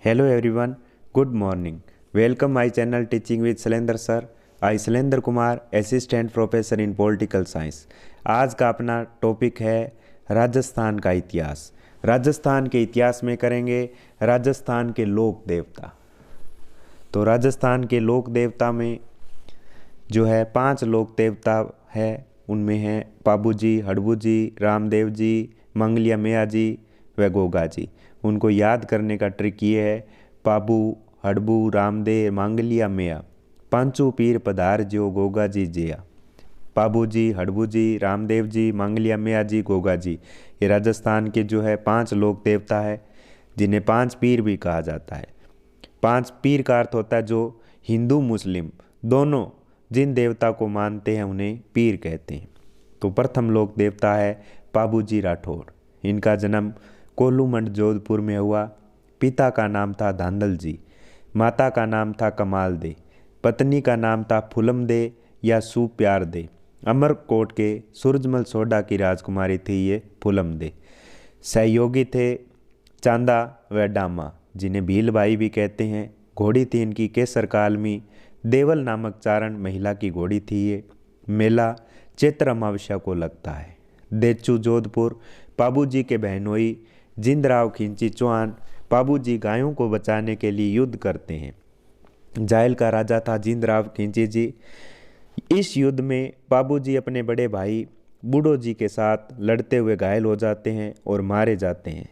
Hello everyone, good morning. Welcome my channel Teaching with Shailendra sir. I Shailendra Kumar, assistant professor in political science. आज का अपना topic है राजस्थान का इतिहास। राजस्थान के इतिहास में करेंगे राजस्थान के लोक देवता। तो राजस्थान के लोक देवता में जो है 5 लोक देवता है, उनमें हैं पाबू जी, हड़बू जी, रामदेव जी, मंगलिया मैया जी व गोगा जी। उनको याद करने का ट्रिक ये है, पाबू, हड़बू, रामदेव, मांगलिया मैया, पांचों पीर पधार जो गोगा जी जिया। पाबू जी, हड़बू जी, रामदेव जी, मांगलिया मैया जी, गोगा जी, ये राजस्थान के जो है 5 लोक देवता है, जिन्हें 5 पीर भी कहा जाता है। 5 पीर का अर्थ होता है जो हिंदू मुस्लिम दोनों जिन देवता को मानते हैं उन्हें पीर कहते हैं। तो प्रथम लोक देवता है पाबू जी राठौड़। इनका जन्म कोल्लूमंड जोधपुर में हुआ। पिता का नाम था धांधल जी, माता का नाम था कमाल दे, पत्नी का नाम था फुलम दे या सुप्यार दे। अमरकोट के सूरजमल सोडा की राजकुमारी थी ये फुलम दे। सहयोगी थे चांदा व डामा, जिन्हें भील भाई भी कहते हैं। घोड़ी थी इनकी केसर कालमी, देवल नामक चारण महिला की घोड़ी थी ये। मेला चैत्र अमावस्या को लगता है। देचू जोधपुर पाबू जी के बहनोई जिंदराव खिंची चौहान। पाबू जी गायों को बचाने के लिए युद्ध करते हैं। जायल का राजा था जिंदराव खिंची जी। इस युद्ध में पाबू जी अपने बड़े भाई बूढ़ो जी के साथ लड़ते हुए घायल हो जाते हैं और मारे जाते हैं।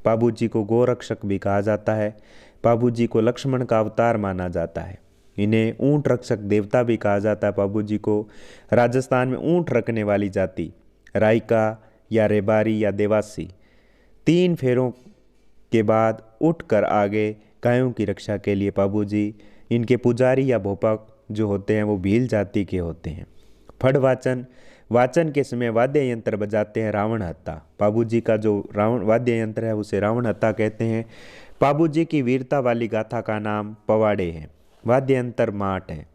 पाबू जी को गोरक्षक भी कहा जाता है। पाबू जी को लक्ष्मण का अवतार माना जाता है। इन्हें ऊंट रक्षक देवता भी कहा जाता है। पाबू जी को राजस्थान में ऊंट रखने वाली जाति रायका या रेबारी या देवासी 3 फेरों के बाद उठकर आगे गायों की रक्षा के लिए पाबू जी। इनके पुजारी या भोपक जो होते हैं वो भील जाति के होते हैं। फड़ वाचन, वाचन के समय वाद्य यंत्र बजाते हैं रावण हत्ता। पाबू जी का जो रावण वाद्य यंत्र है उसे रावण हत्ता कहते हैं। पाबू जी की वीरता वाली गाथा का नाम पवाड़े है। वाद्य यंत्र माट है।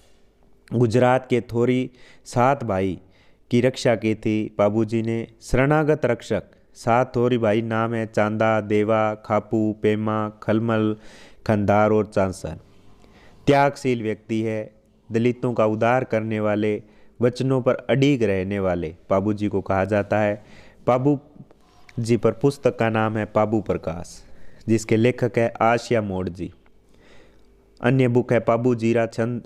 गुजरात के थोरी 7 भाई की रक्षा की थी पाबू जी ने। शरणागत रक्षक 7 थोरी भाई नाम है चांदा, देवा, खापू, पेमा, खलमल, खंदार और चांसर। त्यागशील व्यक्ति है। दलितों का उद्धार करने वाले, वचनों पर अडिग रहने वाले पाबू जी को कहा जाता है। पाबू जी पर पुस्तक का नाम है पाबू प्रकाश, जिसके लेखक है आशिया मोड़ जी। अन्य बुक है पाबू जीरा छंद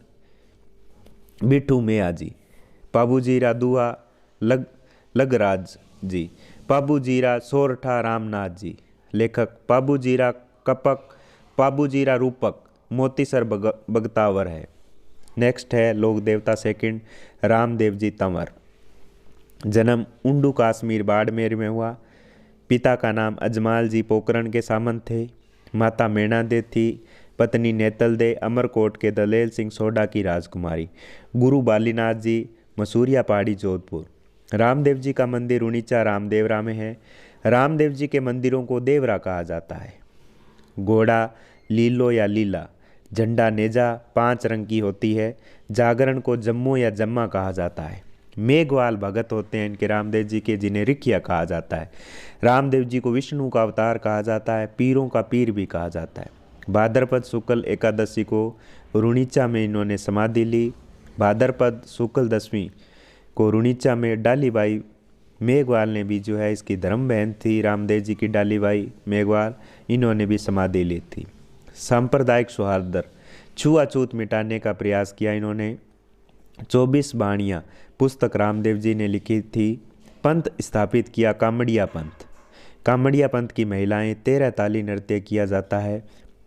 बिठू मैया जी, पाबू जीरा दुआ लगराज जी, पाबू जीरा सोरठा रामनाथ जी। लेखक पाबू जीरा कपक, पाबू जीरा रूपक, मोतीसर बगतावर है। नेक्स्ट है लोक देवता सेकंड रामदेव जी तंवर। जन्म उंडू कश्मीर बाड़मेर में हुआ। पिता का नाम अजमाल जी पोकरण के सामंत थे। माता मेणा दे थी। पत्नी नेतल दे अमरकोट के दलेल सिंह सोडा की राजकुमारी। गुरु बालीनाथ जी मसूरिया पहाड़ी जोधपुर। रामदेव जी का मंदिर उनीचा रामदेवरा में है। रामदेव जी के मंदिरों को देवरा कहा जाता है। घोड़ा लीलो या लीला, झंडा नेजा 5 रंग की होती है। जागरण को जम्मू या जम्मा कहा जाता है। मेघवाल भगत होते हैं इनके रामदेव जी के, जिन्हें रिखिया कहा जाता है। रामदेव जी को विष्णु का अवतार कहा जाता है। पीरों का पीर भी कहा जाता है। भाद्रपद शुक्ल एकादशी को रुणीचा में इन्होंने समाधि ली। भाद्रपद शुक्ल दशमी को रुणीचा में डालीबाई मेघवाल ने भी जो है, इसकी धर्म बहन थी रामदेव जी की डालीबाई मेघवाल, इन्होंने भी समाधि ली थी। सांप्रदायिक सौहार्द, छुआछूत मिटाने का प्रयास किया इन्होंने। 24 बाणियाँ पुस्तक रामदेव जी ने लिखी थी। पंथ स्थापित किया कामड़िया पंथ। कामड़िया पंथ की महिलाएं 13 ताली नृत्य किया जाता है।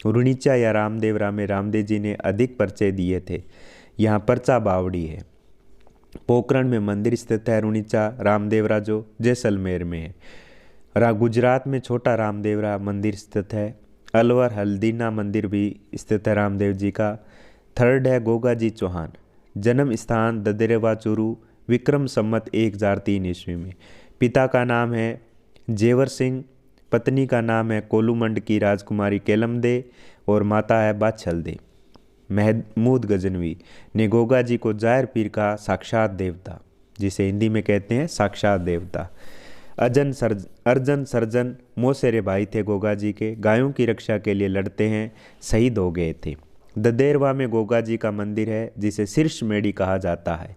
रुणीचा या रामदेवरा में रामदेव जी ने अधिक परिचय दिए थे। यहाँ परचा बावड़ी है। पोखरण में मंदिर स्थित है रुणीचा रामदेवरा जो जैसलमेर में है। गुजरात में छोटा रामदेवरा मंदिर स्थित है। अलवर हल्दीना मंदिर भी स्थित है रामदेव जी का। थर्ड है गोगा जी चौहान। जन्म स्थान ददरेवा चूरू, विक्रम संमत 1003 ईस्वी में। पिता का नाम है जेवर सिंह, पत्नी का नाम है कोलूमंड की राजकुमारी केलम दे और माता है बाछल दे। महमूद गजनवी ने गोगा जी को जायर पीर का साक्षात देवता, जिसे हिंदी में कहते हैं साक्षात देवता। अर्जन सर्जन मौसेरे भाई थे गोगा जी के, गायों की रक्षा के लिए लड़ते हैं, शहीद हो गए थे। ददेरवा में गोगा जी का मंदिर है जिसे शीर्ष मेड़ी कहा जाता है।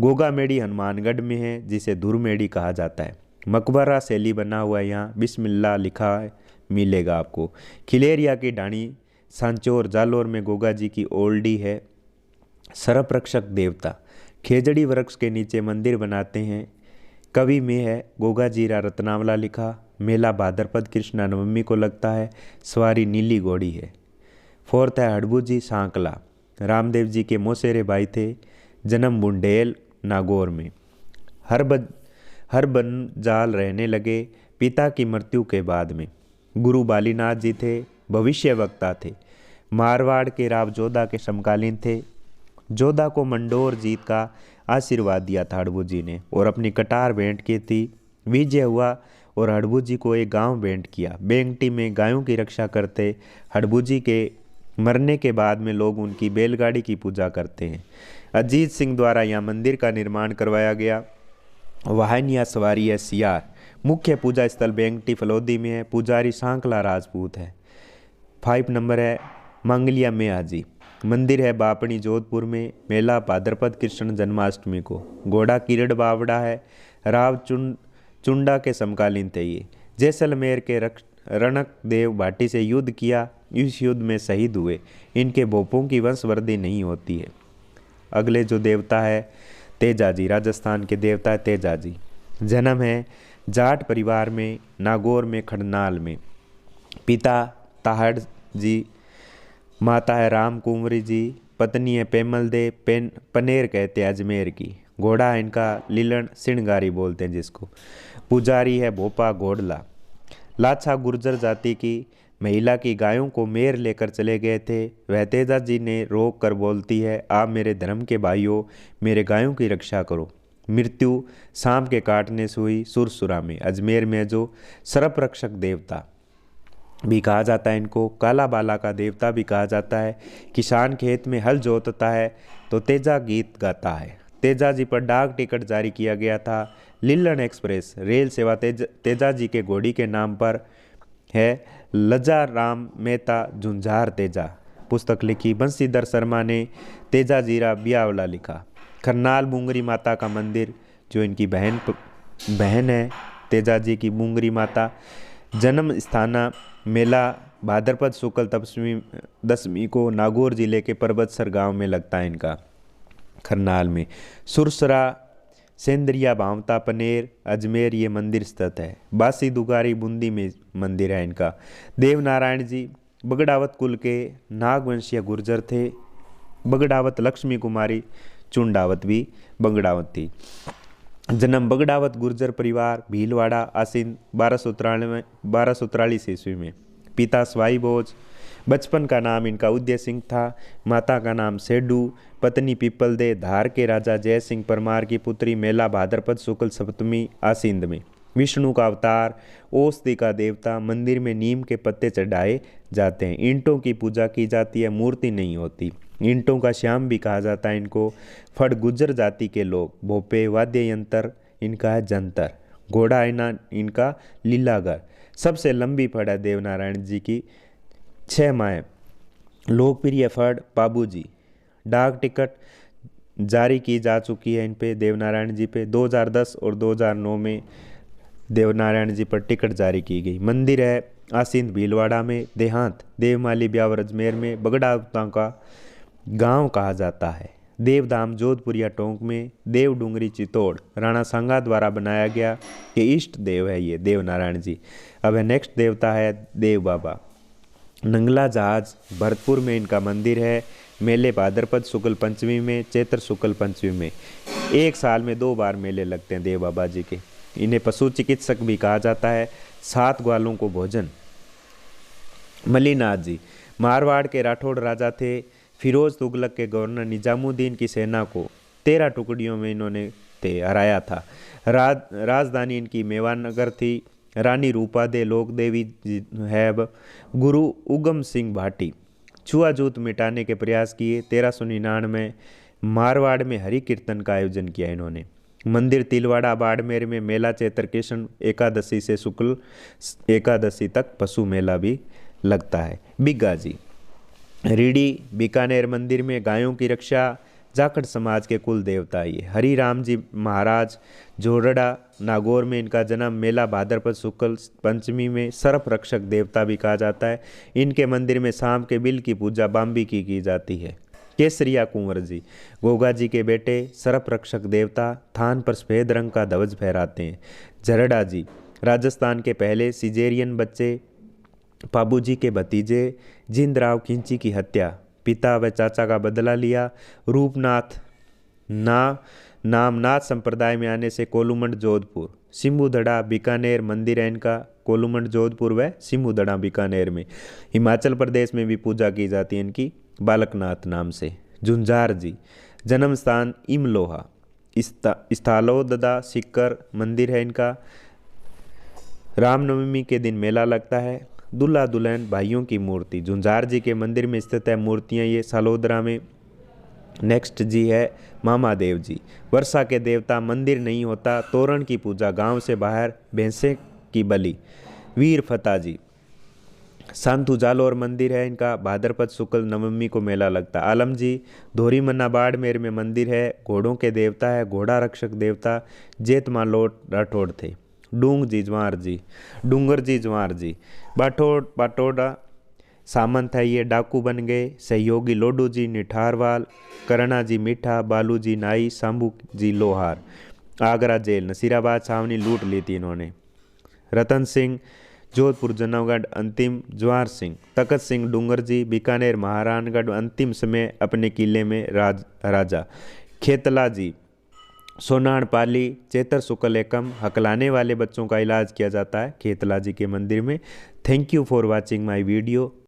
गोगा मेड़ी हनुमानगढ़ में है जिसे धुर मेड़ी कहा जाता है। मकबरा शैली बना हुआ है, यहाँ बिस्मिल्लाह लिखा है मिलेगा आपको। खिलेरिया की ढाणी सांचौर जालोर में गोगा जी की ओल्डी है। सर्परक्षक देवता खेजड़ी वृक्ष के नीचे मंदिर बनाते हैं। कवि में है गोगा जीरा रत्नावला लिखा। मेला भाद्रपद कृष्णा नवमी को लगता है। सवारी नीली घोड़ी है। फोर्थ है हड़बूजी सांकला, रामदेव जी के मौसेरे भाई थे। जन्म बुंडेल नागौर में। हर बन जाल रहने लगे पिता की मृत्यु के बाद में। गुरु बालीनाथ जी थे, भविष्य वक्ता थे। मारवाड़ के राव जोधा के समकालीन थे। जोधा को मंडोर जीत का आशीर्वाद दिया था हड़बू जी ने और अपनी कटार भेंट की थी। विजय हुआ और हड़बू जी को एक गांव भेंट किया। बेंगटी में गायों की रक्षा करते हड़बू जी के मरने के बाद में लोग उनकी बैलगाड़ी की पूजा करते हैं। अजीत सिंह द्वारा यहाँ मंदिर का निर्माण करवाया गया। वाहन या सवारी है सियार। मुख्य पूजा स्थल बेंगटी फलोदी में है। पुजारी सांकला राजपूत है। 5 नंबर है मंगलिया में हाजी। मंदिर है बापणी जोधपुर में। मेला भाद्रपद कृष्ण जन्माष्टमी को। घोड़ा किरड़ बावड़ा है। राव चुंडा के समकालीन थे ये। जैसलमेर के रणक देव भाटी से युद्ध किया। इस युद्ध में शहीद हुए। इनके भोपों की वंशवृद्धि नहीं होती है। अगले जो देवता है तेजाजी, राजस्थान के देवता है तेजाजी। जन्म है जाट परिवार में, नागौर में खड़नाल में। पिता ताहड़ जी, माता है राम कुंवरी जी, पत्नी है पेमल दे। पनेर कहते हैं अजमेर की। घोड़ा है इनका लीलन सिणगारी बोलते हैं जिसको। पुजारी है भोपा घोड़ला। लाछा गुर्जर जाति की महिला की गायों को मेर लेकर चले गए थे। वह तेजा जी ने रोक कर बोलती है, आप मेरे धर्म के भाइयों, मेरे गायों की रक्षा करो। मृत्यु सांप के काटने से हुई सुरसुरा में। अजमेर में जो सर्परक्षक देवता भी कहा जाता है इनको। काला बाला का देवता भी कहा जाता है। किसान खेत में हल जोतता है तो तेजा गीत गाता है। तेजा जी पर डाक टिकट जारी किया गया था। लीलन एक्सप्रेस रेल सेवा तेजा जी के घोड़ी के नाम पर है। लजा राम मेहता झुंझार तेजा पुस्तक लिखी। बंसीधर शर्मा ने तेजा जीरा बियावला लिखा। खरनाल मुंगरी माता का मंदिर जो इनकी बहन है तेजा जी की मुंगरी माता। जन्म स्थाना मेला भाद्रपद शुक्ल दशमी को नागौर जिले के परबतसर गांव में लगता है इनका। खरनाल में सुरसरा सेंद्रिया भावता पनेर अजमेर ये मंदिर स्थित है। बासी दुगारी बूंदी में मंदिर है इनका। देवनारायण जी बगड़ावत कुल के नागवंशीय गुर्जर थे। बगड़ावत लक्ष्मी कुमारी चुंडावत भी बगड़ावत थी। जन्म बगड़ावत गुर्जर परिवार भीलवाड़ा आसीन 1243 ईस्वी में। पिता स्वाई बोझ। बचपन का नाम इनका उदय सिंह था। माता का नाम सेडू। पत्नी पीपल दे धार के राजा जय सिंह परमार की पुत्री। मेला भाद्रपद शुक्ल सप्तमी आसींद में। विष्णु का अवतार, औषधि का देवता। मंदिर में नीम के पत्ते चढ़ाए जाते हैं। ईंटों की पूजा की जाती है, मूर्ति नहीं होती। ईंटों का श्याम भी कहा जाता है इनको। फड़ गुज्जर जाति के लोग। भोपे वाद्य यंत्र इनका है जंतर। घोड़ा इनका लीलागर। सबसे लंबी फड़ है देवनारायण जी की 6 माह। लोकप्रिय फड़ बाबूजी। डाक टिकट जारी की जा चुकी है इन पे देवनारायण जी पे। 2010 और 2009 में देवनारायण जी पर टिकट जारी की गई। मंदिर है आसींद भीलवाड़ा में। देहांत देवमाली ब्यावर अजमेर में। बगड़ावता का गांव कहा जाता है। देवधाम जोधपुरिया टोंक में। देव डूंगरी चित्तौड़ राणा सांगा द्वारा बनाया गया। ये इष्ट देव है ये देवनारायण जी। अब है नेक्स्ट देवता है देव बाबा। नंगला जहाज भरतपुर में इनका मंदिर है। मेले भाद्रपद शुक्ल पंचमी में, चैत्र शुक्ल पंचमी में। एक साल में 2 बार मेले लगते हैं देव बाबा जी के। इन्हें पशु चिकित्सक भी कहा जाता है। 7 ग्वालों को भोजन। मलिनाथ जी मारवाड़ के राठौड़ राजा थे। फिरोज तुगलक के गवर्नर निजामुद्दीन की सेना को 13 टुकड़ियों में इन्होंने हराया था। राजधानी इनकी मेवानगर थी। रानी रूपा दे लोक देवी हैब। गुरु उगम सिंह भाटी छुआछूत मिटाने के प्रयास किए। 1399 में मारवाड़ में हरि कीर्तन का आयोजन किया इन्होंने। मंदिर तिलवाड़ा बाड़मेर में मेला चैत्र कृष्ण एकादशी से शुक्ल एकादशी तक पशु मेला भी लगता है। बिग्गा जी रीडी बीकानेर मंदिर में गायों की रक्षा, जाखड़ समाज के कुल देवता ये हरि राम जी महाराज जोरड़ा नागौर में इनका जन्म, मेला भाद्रपद शुक्ल पंचमी में सर्प रक्षक देवता भी कहा जाता है। इनके मंदिर में शाम के बिल की पूजा बाम्बी की जाती है। केसरिया कुंवर जी गोगा जी के बेटे, सर्प रक्षक देवता, थान पर सफेद रंग का ध्वज फहराते हैं। झरड़ा जी राजस्थान के पहले सिजेरियन बच्चे, पाबूजी के भतीजे जिंदराव खिंची की हत्या, पिता व चाचा का बदला लिया। रूपनाथ नाम नाथ संप्रदाय में आने से कोलूमंड जोधपुर। सिम्बुदड़ा बीकानेर मंदिर है इनका, कोलूमंड जोधपुर व सिम्बुदड़ा बीकानेर में। हिमाचल प्रदेश में भी पूजा की जाती है इनकी बालकनाथ नाम से। झुंझार जी जन्म स्थान इमलोहा, स्थालोददा सिक्कर मंदिर है इनका। रामनवमी के दिन मेला लगता है। दूल्हा दुल्हन भाइयों की मूर्ति झुंझार जी के मंदिर में स्थित है मूर्तियाँ ये सालोदरा में। नेक्स्ट जी है मामा देव जी, वर्षा के देवता, मंदिर नहीं होता, तोरण की पूजा, गांव से बाहर भैंसे की बलि। वीर फता जी सांतु जालोर मंदिर है इनका, भाद्रपद शुक्ल नवमी को मेला लगता। आलम जी धोरी मन्ना बाड़मेर में मंदिर है, घोड़ों के देवता है, घोड़ा रक्षक देवता जेत मालोट राठौड़ थे। डूंगर जी जवार जी बाटोड़ा सामंत है ये, डाकू बन गए। सहयोगी लोडू जी निठारवाल, करणा जी मीठा, बालू जी नाई, शंभू जी लोहार। आगरा जेल नसीराबाद छावनी लूट ली थी इन्होंने। रतन सिंह जोधपुर जनवगढ़ अंतिम, जवाहर सिंह तखत सिंह डूंगर जी बीकानेर महारानगढ़ अंतिम समय अपने किले में राजा। खेतला जी सोनाड़ पाली, चैत्र शुक्ल एकम, हकलाने वाले बच्चों का इलाज किया जाता है खेतला जी के मंदिर में। Thank you for watching my video.